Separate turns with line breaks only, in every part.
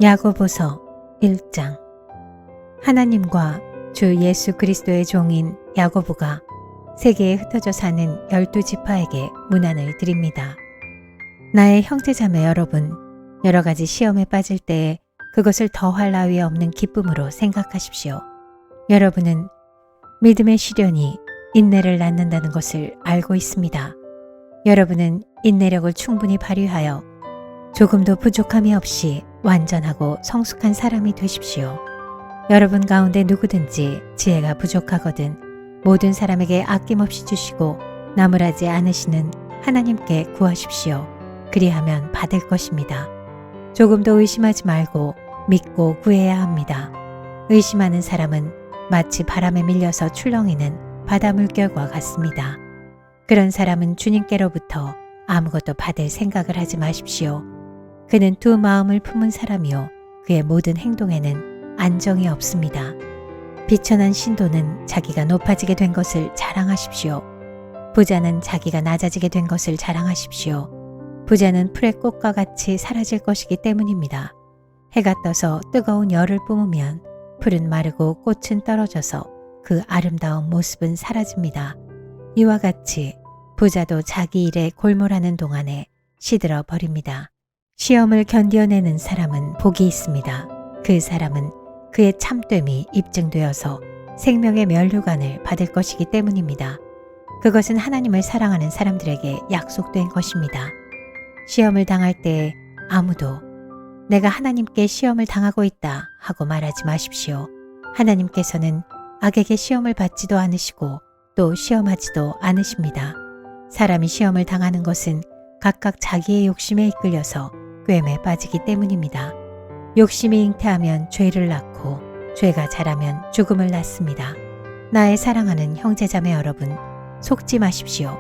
야고보서 1장. 하나님과 주 예수 그리스도의 종인 야고보가 세계에 흩어져 사는 12지파에게 문안을 드립니다. 나의 형제자매 여러분, 여러 가지 시험에 빠질 때에 그것을 더할 나위 없는 기쁨으로 생각하십시오. 여러분은 믿음의 시련이 인내를 낳는다는 것을 알고 있습니다. 여러분은 인내력을 충분히 발휘하여 조금도 부족함이 없이 완전하고 성숙한 사람이 되십시오. 여러분 가운데 누구든지 지혜가 부족하거든 모든 사람에게 아낌없이 주시고 나무라지 않으시는 하나님께 구하십시오. 그리하면 받을 것입니다. 조금도 의심하지 말고 믿고 구해야 합니다. 의심하는 사람은 마치 바람에 밀려서 출렁이는 바다 물결과 같습니다. 그런 사람은 주님께로부터 아무것도 받을 생각을 하지 마십시오. 그는 두 마음을 품은 사람이요 그의 모든 행동에는 안정이 없습니다. 비천한 신도는 자기가 높아지게 된 것을 자랑하십시오. 부자는 자기가 낮아지게 된 것을 자랑하십시오. 부자는 풀의 꽃과 같이 사라질 것이기 때문입니다. 해가 떠서 뜨거운 열을 뿜으면 풀은 마르고 꽃은 떨어져서 그 아름다운 모습은 사라집니다. 이와 같이 부자도 자기 일에 골몰하는 동안에 시들어 버립니다. 시험을 견뎌내는 사람은 복이 있습니다. 그 사람은 그의 참됨이 입증되어서 생명의 면류관을 받을 것이기 때문입니다. 그것은 하나님을 사랑하는 사람들에게 약속된 것입니다. 시험을 당할 때에 아무도 내가 하나님께 시험을 당하고 있다 하고 말하지 마십시오. 하나님께서는 악에게 시험을 받지도 않으시고 또 시험하지도 않으십니다. 사람이 시험을 당하는 것은 각각 자기의 욕심에 이끌려서 꿰매 빠지기 때문입니다. 욕심이 잉태하면 죄를 낳고 죄가 자라면 죽음을 낳습니다. 나의 사랑하는 형제자매 여러분, 속지 마십시오.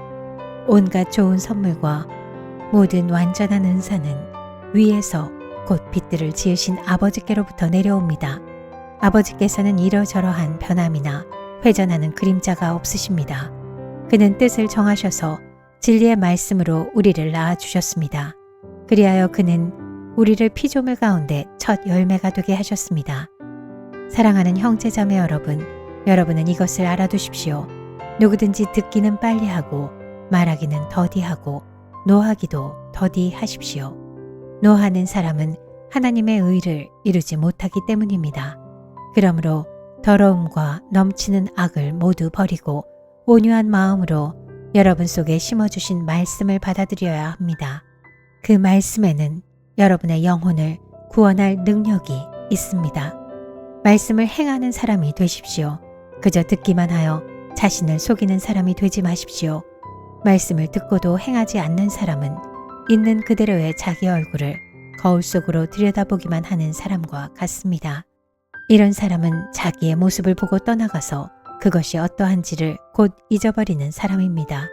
온갖 좋은 선물과 모든 완전한 은사는 위에서 곧 빛들을 지으신 아버지께로부터 내려옵니다. 아버지께서는 이러저러한 변함이나 회전하는 그림자가 없으십니다. 그는 뜻을 정하셔서 진리의 말씀으로 우리를 낳아주셨습니다. 그리하여 그는 우리를 피조물 가운데 첫 열매가 되게 하셨습니다. 사랑하는 형제자매 여러분, 여러분은 이것을 알아두십시오. 누구든지 듣기는 빨리 하고 말하기는 더디하고 노하기도 더디 하십시오. 노하는 사람은 하나님의 의를 이루지 못하기 때문입니다. 그러므로 더러움과 넘치는 악을 모두 버리고 온유한 마음으로 여러분 속에 심어주신 말씀을 받아들여야 합니다. 그 말씀에는 여러분의 영혼을 구원할 능력이 있습니다. 말씀을 행하는 사람이 되십시오. 그저 듣기만 하여 자신을 속이는 사람이 되지 마십시오. 말씀을 듣고도 행하지 않는 사람은 있는 그대로의 자기 얼굴을 거울 속으로 들여다보기만 하는 사람과 같습니다. 이런 사람은 자기의 모습을 보고 떠나가서 그것이 어떠한지를 곧 잊어버리는 사람입니다.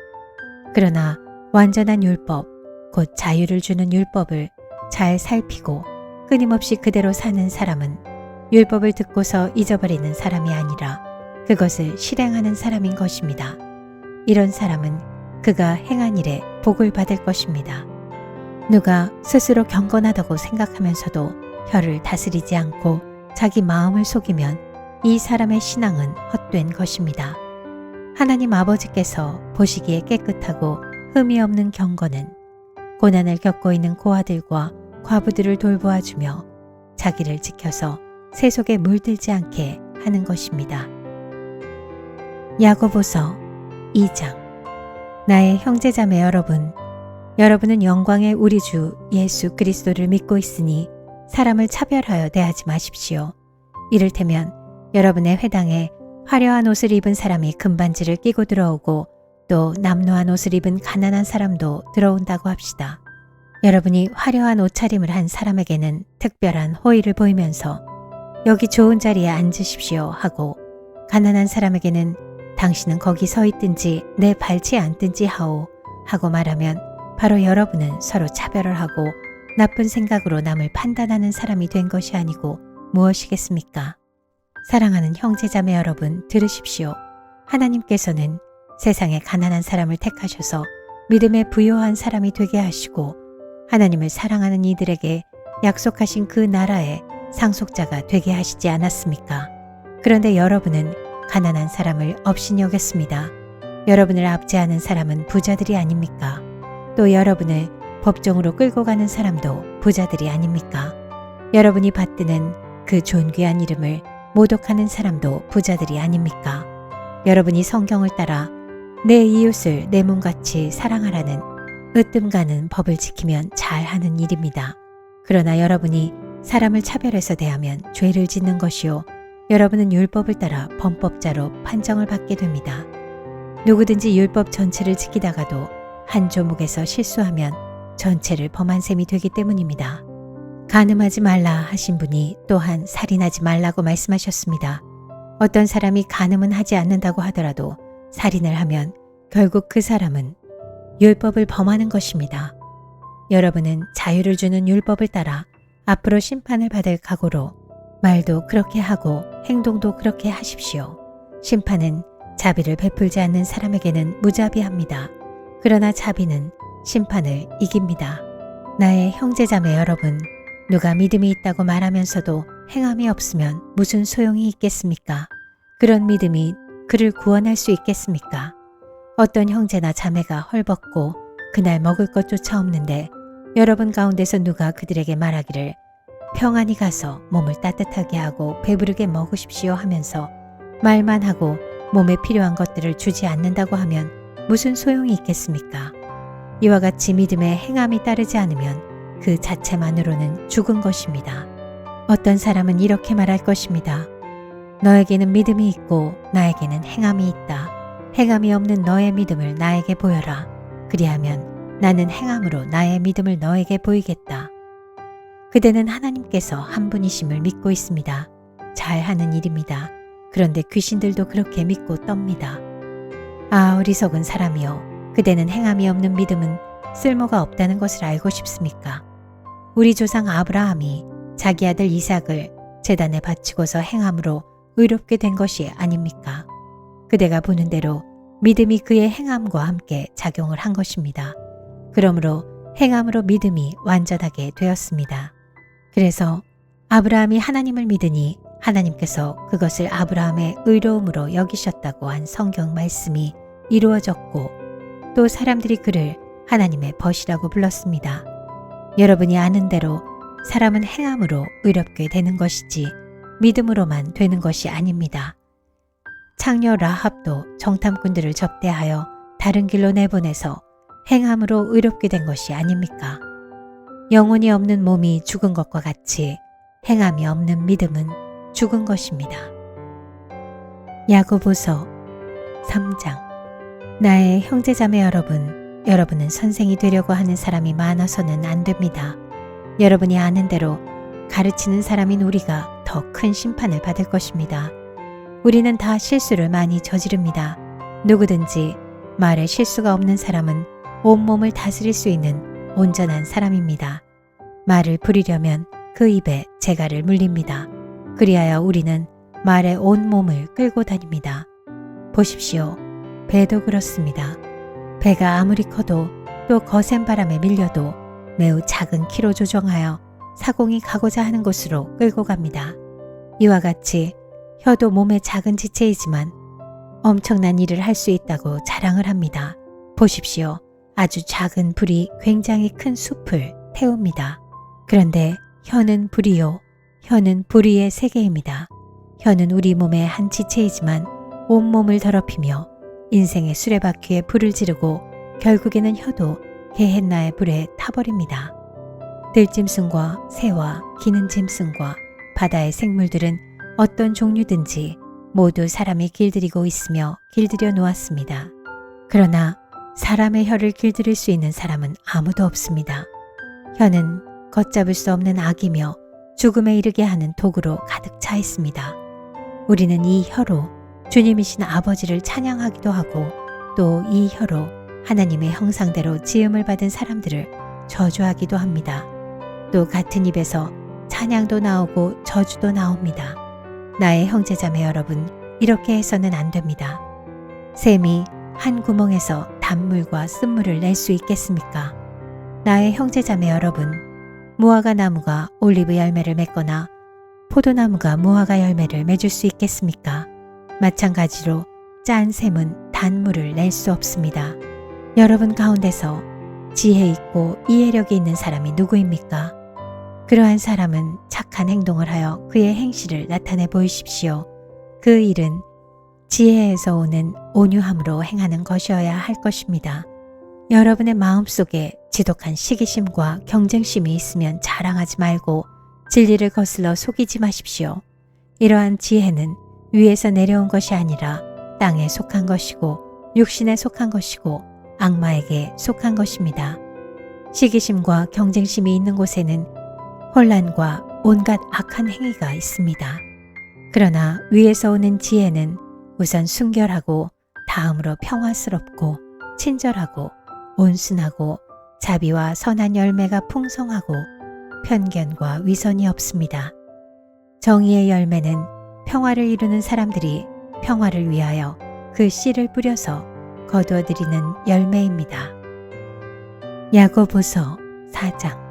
그러나 완전한 율법, 곧 자유를 주는 율법을 잘 살피고 끊임없이 그대로 사는 사람은 율법을 듣고서 잊어버리는 사람이 아니라 그것을 실행하는 사람인 것입니다. 이런 사람은 그가 행한 일에 복을 받을 것입니다. 누가 스스로 경건하다고 생각하면서도 혀를 다스리지 않고 자기 마음을 속이면 이 사람의 신앙은 헛된 것입니다. 하나님 아버지께서 보시기에 깨끗하고 흠이 없는 경건은 고난을 겪고 있는 고아들과 과부들을 돌보아주며 자기를 지켜서 세속에 물들지 않게 하는 것입니다. 야고보서 2장. 나의 형제자매 여러분, 여러분은 영광의 우리 주 예수 그리스도를 믿고 있으니 사람을 차별하여 대하지 마십시오. 이를테면 여러분의 회당에 화려한 옷을 입은 사람이 금반지를 끼고 들어오고 또 남루한 옷을 입은 가난한 사람도 들어온다고 합시다. 여러분이 화려한 옷차림을 한 사람에게는 특별한 호의를 보이면서 여기 좋은 자리에 앉으십시오 하고 가난한 사람에게는 당신은 거기 서 있든지 내 발치에 앉든지 하오 하고 말하면 바로 여러분은 서로 차별을 하고 나쁜 생각으로 남을 판단하는 사람이 된 것이 아니고 무엇이겠습니까? 사랑하는 형제자매 여러분, 들으십시오. 하나님께서는 세상에 가난한 사람을 택하셔서 믿음에 부요한 사람이 되게 하시고 하나님을 사랑하는 이들에게 약속하신 그 나라의 상속자가 되게 하시지 않았습니까? 그런데 여러분은 가난한 사람을 업신이 여겼습니다. 여러분을 압제하는 사람은 부자들이 아닙니까? 또 여러분을 법정으로 끌고 가는 사람도 부자들이 아닙니까? 여러분이 받드는 그 존귀한 이름을 모독하는 사람도 부자들이 아닙니까? 여러분이 성경을 따라 내 이웃을 내 몸같이 사랑하라는 으뜸 가는 법을 지키면 잘하는 일입니다. 그러나 여러분이 사람을 차별해서 대하면 죄를 짓는 것이요. 여러분은 율법을 따라 범법자로 판정을 받게 됩니다. 누구든지 율법 전체를 지키다가도 한 조목에서 실수하면 전체를 범한 셈이 되기 때문입니다. 간음하지 말라 하신 분이 또한 살인하지 말라고 말씀하셨습니다. 어떤 사람이 간음은 하지 않는다고 하더라도 살인을 하면 결국 그 사람은 율법을 범하는 것입니다. 여러분은 자유를 주는 율법을 따라 앞으로 심판을 받을 각오로 말도 그렇게 하고 행동도 그렇게 하십시오. 심판은 자비를 베풀지 않는 사람에게는 무자비합니다. 그러나 자비는 심판을 이깁니다. 나의 형제자매 여러분, 누가 믿음이 있다고 말하면서도 행함이 없으면 무슨 소용이 있겠습니까? 그런 믿음이 그를 구원할 수 있겠습니까? 어떤 형제나 자매가 헐벗고 그날 먹을 것조차 없는데 여러분 가운데서 누가 그들에게 말하기를 평안히 가서 몸을 따뜻하게 하고 배부르게 먹으십시오 하면서 말만 하고 몸에 필요한 것들을 주지 않는다고 하면 무슨 소용이 있겠습니까? 이와 같이 믿음에 행함이 따르지 않으면 그 자체만으로는 죽은 것입니다. 어떤 사람은 이렇게 말할 것입니다. 너에게는 믿음이 있고 나에게는 행함이 있다. 행함이 없는 너의 믿음을 나에게 보여라. 그리하면 나는 행함으로 나의 믿음을 너에게 보이겠다. 그대는 하나님께서 한 분이심을 믿고 있습니다. 잘하는 일입니다. 그런데 귀신들도 그렇게 믿고 떱니다. 아, 어리석은 사람이여. 그대는 행함이 없는 믿음은 쓸모가 없다는 것을 알고 싶습니까? 우리 조상 아브라함이 자기 아들 이삭을 제단에 바치고서 행함으로 의롭게 된 것이 아닙니까? 그대가 보는 대로 믿음이 그의 행함과 함께 작용을 한 것입니다. 그러므로 행함으로 믿음이 완전하게 되었습니다. 그래서 아브라함이 하나님을 믿으니 하나님께서 그것을 아브라함의 의로움으로 여기셨다고 한 성경 말씀이 이루어졌고 또 사람들이 그를 하나님의 벗이라고 불렀습니다. 여러분이 아는 대로 사람은 행함으로 의롭게 되는 것이지 믿음으로만 되는 것이 아닙니다. 창녀 라합도 정탐꾼들을 접대하여 다른 길로 내보내서 행함으로 의롭게 된 것이 아닙니까? 영혼이 없는 몸이 죽은 것과 같이 행함이 없는 믿음은 죽은 것입니다. 야고보서 3장. 나의 형제자매 여러분, 여러분은 선생이 되려고 하는 사람이 많아서는 안 됩니다. 여러분이 아는 대로 가르치는 사람인 우리가 더 큰 심판을 받을 것입니다. 우리는 다 실수를 많이 저지릅니다. 누구든지 말에 실수가 없는 사람은 온몸을 다스릴 수 있는 온전한 사람입니다. 말을 부리려면 그 입에 재갈을 물립니다. 그리하여 우리는 말에 온몸을 끌고 다닙니다. 보십시오. 배도 그렇습니다. 배가 아무리 커도 또 거센 바람에 밀려도 매우 작은 키로 조정하여 사공이 가고자 하는 곳으로 끌고 갑니다. 이와 같이 혀도 몸의 작은 지체이지만 엄청난 일을 할 수 있다고 자랑을 합니다. 보십시오. 아주 작은 불이 굉장히 큰 숲을 태웁니다. 그런데 혀는 불이요. 혀는 불의의 세계입니다. 혀는 우리 몸의 한 지체이지만 온몸을 더럽히며 인생의 수레바퀴에 불을 지르고 결국에는 혀도 게헨나의 불에 타버립니다. 들짐승과 새와 기는 짐승과 바다의 생물들은 어떤 종류든지 모두 사람이 길들이고 있으며 길들여 놓았습니다. 그러나 사람의 혀를 길들일 수 있는 사람은 아무도 없습니다. 혀는 걷잡을 수 없는 악이며 죽음에 이르게 하는 독으로 가득 차 있습니다. 우리는 이 혀로 주님이신 아버지를 찬양하기도 하고 또 이 혀로 하나님의 형상대로 지음을 받은 사람들을 저주하기도 합니다. 또 같은 입에서 찬양도 나오고 저주도 나옵니다. 나의 형제자매 여러분, 이렇게 해서는 안 됩니다. 샘이 한 구멍에서 단물과 쓴물을 낼 수 있겠습니까? 나의 형제자매 여러분, 무화과 나무가 올리브 열매를 맺거나 포도나무가 무화과 열매를 맺을 수 있겠습니까? 마찬가지로 짠 샘은 단물을 낼 수 없습니다. 여러분 가운데서 지혜 있고 이해력이 있는 사람이 누구입니까? 그러한 사람은 착한 행동을 하여 그의 행실을 나타내 보이십시오. 그 일은 지혜에서 오는 온유함으로 행하는 것이어야 할 것입니다. 여러분의 마음속에 지독한 시기심과 경쟁심이 있으면 자랑하지 말고 진리를 거슬러 속이지 마십시오. 이러한 지혜는 위에서 내려온 것이 아니라 땅에 속한 것이고 육신에 속한 것이고 악마에게 속한 것입니다. 시기심과 경쟁심이 있는 곳에는 혼란과 온갖 악한 행위가 있습니다. 그러나 위에서 오는 지혜는 우선 순결하고 다음으로 평화스럽고 친절하고 온순하고 자비와 선한 열매가 풍성하고 편견과 위선이 없습니다. 정의의 열매는 평화를 이루는 사람들이 평화를 위하여 그 씨를 뿌려서 거두어들이는 열매입니다. 야고보서 4장.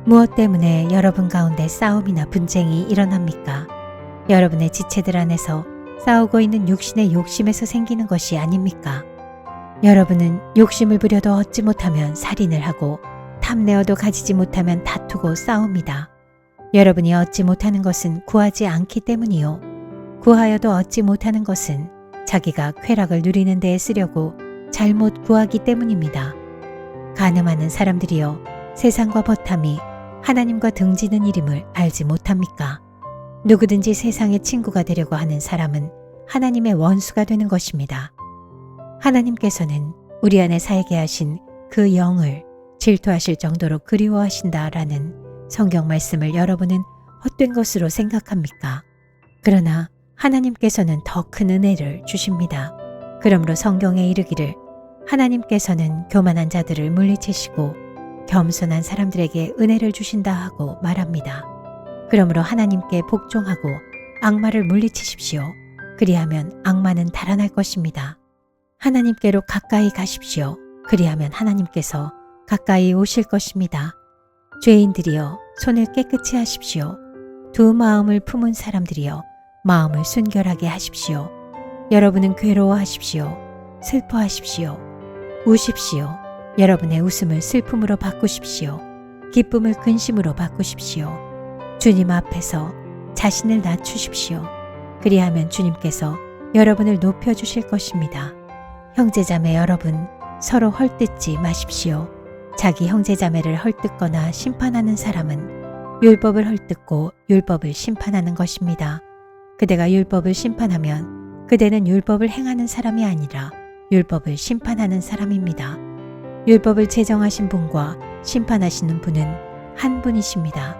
무엇 때문에 여러분 가운데 싸움이나 분쟁이 일어납니까? 여러분의 지체들 안에서 싸우고 있는 육신의 욕심에서 생기는 것이 아닙니까? 여러분은 욕심을 부려도 얻지 못하면 살인을 하고 탐내어도 가지지 못하면 다투고 싸웁니다. 여러분이 얻지 못하는 것은 구하지 않기 때문이요. 구하여도 얻지 못하는 것은 자기가 쾌락을 누리는 데에 쓰려고 잘못 구하기 때문입니다. 간음하는 사람들이여 세상과 버탐이 하나님과 등지는 일임을 알지 못합니까? 누구든지 세상의 친구가 되려고 하는 사람은 하나님의 원수가 되는 것입니다. 하나님께서는 우리 안에 살게 하신 그 영을 질투하실 정도로 그리워하신다라는 성경 말씀을 여러분은 헛된 것으로 생각합니까? 그러나 하나님께서는 더 큰 은혜를 주십니다. 그러므로 성경에 이르기를 하나님께서는 교만한 자들을 물리치시고 겸손한 사람들에게 은혜를 주신다 하고 말합니다. 그러므로 하나님께 복종하고 악마를 물리치십시오. 그리하면 악마는 달아날 것입니다. 하나님께로 가까이 가십시오. 그리하면 하나님께서 가까이 오실 것입니다. 죄인들이여 손을 깨끗이 하십시오. 두 마음을 품은 사람들이여 마음을 순결하게 하십시오. 여러분은 괴로워하십시오. 슬퍼하십시오. 우십시오. 여러분의 웃음을 슬픔으로 바꾸십시오. 기쁨을 근심으로 바꾸십시오. 주님 앞에서 자신을 낮추십시오. 그리하면 주님께서 여러분을 높여주실 것입니다. 형제자매 여러분, 서로 헐뜯지 마십시오. 자기 형제자매를 헐뜯거나 심판하는 사람은 율법을 헐뜯고 율법을 심판하는 것입니다. 그대가 율법을 심판하면 그대는 율법을 행하는 사람이 아니라 율법을 심판하는 사람입니다. 율법을 제정하신 분과 심판하시는 분은 한 분이십니다.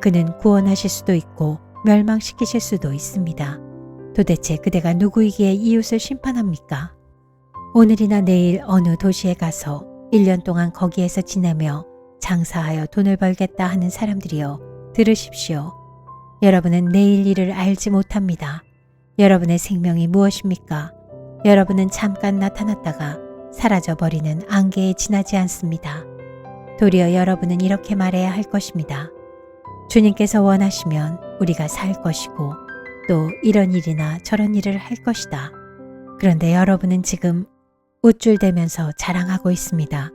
그는 구원하실 수도 있고 멸망시키실 수도 있습니다. 도대체 그대가 누구이기에 이웃을 심판합니까? 오늘이나 내일 어느 도시에 가서 1년 동안 거기에서 지내며 장사하여 돈을 벌겠다 하는 사람들이여 들으십시오. 여러분은 내일 일을 알지 못합니다. 여러분의 생명이 무엇입니까? 여러분은 잠깐 나타났다가 사라져버리는 안개에 지나지 않습니다. 도리어 여러분은 이렇게 말해야 할 것입니다. 주님께서 원하시면 우리가 살 것이고 또 이런 일이나 저런 일을 할 것이다. 그런데 여러분은 지금 우쭐대면서 자랑하고 있습니다.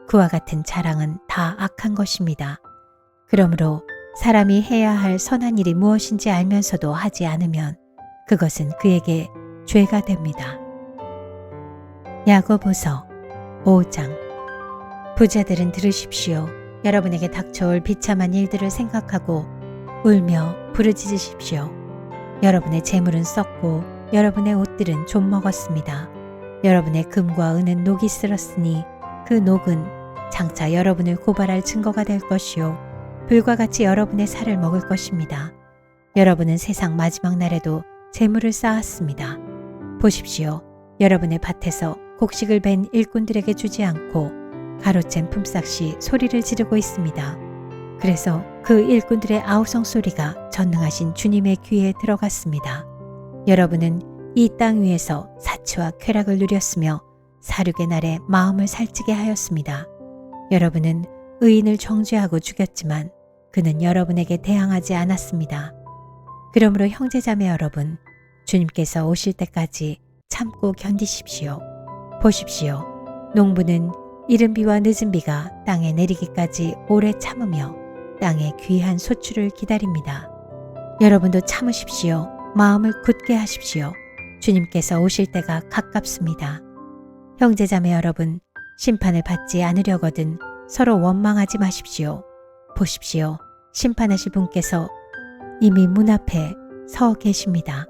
그와 같은 자랑은 다 악한 것입니다. 그러므로 사람이 해야 할 선한 일이 무엇인지 알면서도 하지 않으면 그것은 그에게 죄가 됩니다. 야고보서 5장. 부자들은 들으십시오. 여러분에게 닥쳐올 비참한 일들을 생각하고 울며 부르짖으십시오. 여러분의 재물은 썩고 여러분의 옷들은 좀 먹었습니다. 여러분의 금과 은은 녹이 쓸었으니 그 녹은 장차 여러분을 고발할 증거가 될 것이요 불과 같이 여러분의 살을 먹을 것입니다. 여러분은 세상 마지막 날에도 재물을 쌓았습니다. 보십시오. 여러분의 밭에서 곡식을 벤 일꾼들에게 주지 않고 가로챈 품삯이 소리를 지르고 있습니다. 그래서 그 일꾼들의 아우성 소리가 전능하신 주님의 귀에 들어갔습니다. 여러분은 이 땅 위에서 사치와 쾌락을 누렸으며 사륙의 날에 마음을 살찌게 하였습니다. 여러분은 의인을 정죄하고 죽였지만 그는 여러분에게 대항하지 않았습니다. 그러므로 형제자매 여러분, 주님께서 오실 때까지 참고 견디십시오. 보십시오. 농부는 이른 비와 늦은 비가 땅에 내리기까지 오래 참으며 땅의 귀한 소출을 기다립니다. 여러분도 참으십시오. 마음을 굳게 하십시오. 주님께서 오실 때가 가깝습니다. 형제자매 여러분, 심판을 받지 않으려거든 서로 원망하지 마십시오. 보십시오. 심판하실 분께서 이미 문 앞에 서 계십니다.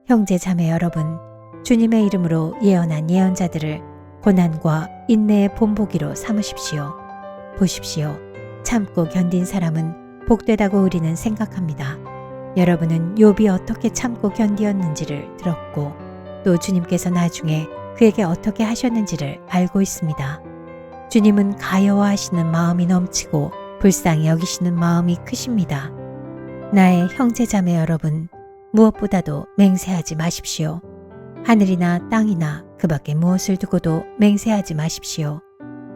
형제자매 여러분, 주님의 이름으로 예언한 예언자들을 고난과 인내의 본보기로 삼으십시오. 보십시오. 참고 견딘 사람은 복되다고 우리는 생각합니다. 여러분은 욥이 어떻게 참고 견디었는지를 들었고 또 주님께서 나중에 그에게 어떻게 하셨는지를 알고 있습니다. 주님은 가여워하시는 마음이 넘치고 불쌍히 여기시는 마음이 크십니다. 나의 형제자매 여러분, 무엇보다도 맹세하지 마십시오. 하늘이나 땅이나 그 밖에 무엇을 두고도 맹세하지 마십시오.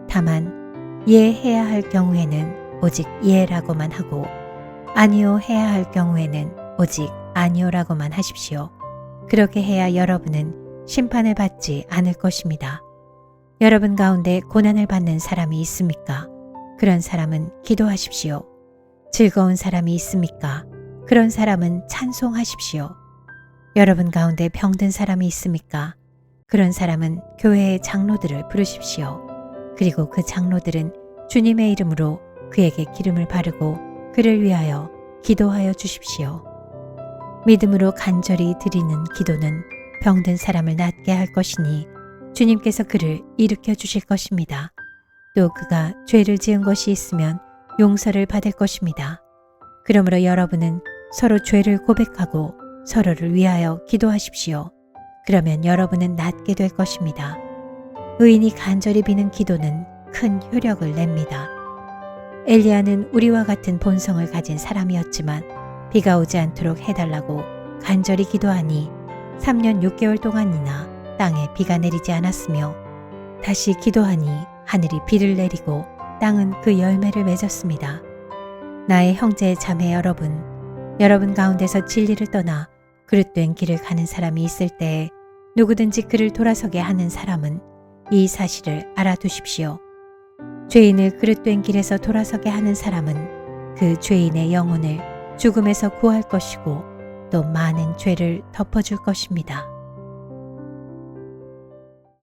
다만 예해야 할 경우에는 오직 예라고만 하고 아니요 해야 할 경우에는 오직 아니요라고만 하십시오. 그렇게 해야 여러분은 심판을 받지 않을 것입니다. 여러분 가운데 고난을 받는 사람이 있습니까? 그런 사람은 기도하십시오. 즐거운 사람이 있습니까? 그런 사람은 찬송하십시오. 여러분 가운데 병든 사람이 있습니까? 그런 사람은 교회의 장로들을 부르십시오. 그리고 그 장로들은 주님의 이름으로 그에게 기름을 바르고 그를 위하여 기도하여 주십시오. 믿음으로 간절히 드리는 기도는 병든 사람을 낫게 할 것이니 주님께서 그를 일으켜 주실 것입니다. 또 그가 죄를 지은 것이 있으면 용서를 받을 것입니다. 그러므로 여러분은 서로 죄를 고백하고 서로를 위하여 기도하십시오. 그러면 여러분은 낫게 될 것입니다. 의인이 간절히 비는 기도는 큰 효력을 냅니다. 엘리야는 우리와 같은 본성을 가진 사람이었지만 비가 오지 않도록 해달라고 간절히 기도하니 3년 6개월 동안이나 땅에 비가 내리지 않았으며 다시 기도하니 하늘이 비를 내리고 땅은 그 열매를 맺었습니다. 나의 형제 자매 여러분, 여러분 가운데서 진리를 떠나 그릇된 길을 가는 사람이 있을 때에 누구든지 그를 돌아서게 하는 사람은 이 사실을 알아두십시오. 죄인을 그릇된 길에서 돌아서게 하는 사람은 그 죄인의 영혼을 죽음에서 구할 것이고 또 많은 죄를 덮어줄 것입니다.